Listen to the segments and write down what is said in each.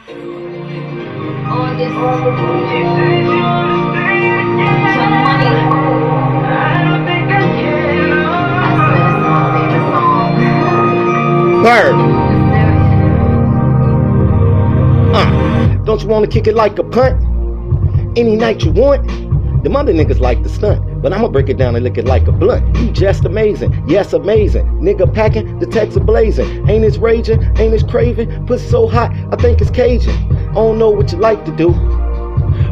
All this some money. I swear that's my favorite song. Bird. Serious. Don't you want to kick it like a punt? Any night you want? Them other niggas like to stunt, but I'ma break it down and lick it like a blunt. You just amazing, yes amazing. Nigga packing, the text blazing. Ain't it raging, ain't it craving? Pussy so hot, I think it's Cajun. I don't know what you like to do,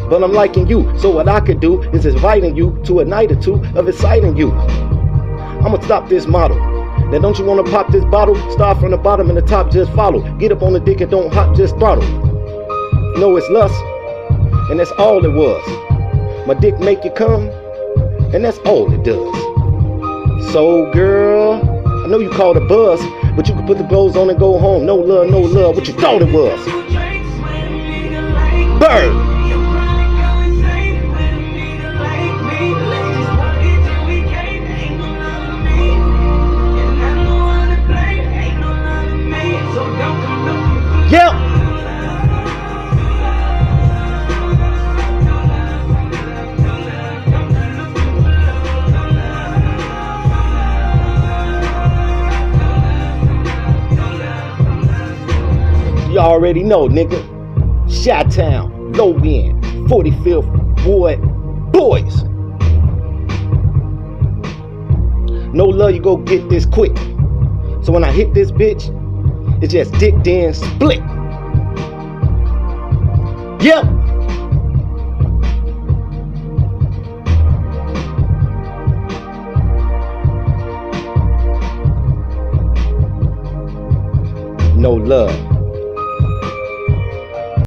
but I'm liking you. So what I could do is inviting you to a night or two of exciting you. I'ma stop this model. Now don't you wanna pop this bottle? Start from the bottom and the top just follow. Get up on the dick and don't hop, just throttle. You know it's lust, and that's all it was. My dick make you come, and that's all it does. So girl, I know you called a buzz, but you can put the clothes on and go home. No love, what you thought it was. Bird. Yep. You already know, nigga. Chi-Town, low end, 45th Ward boys. No love, you go get this quick. So when I hit this bitch, it's just dick then split. Yep. No love.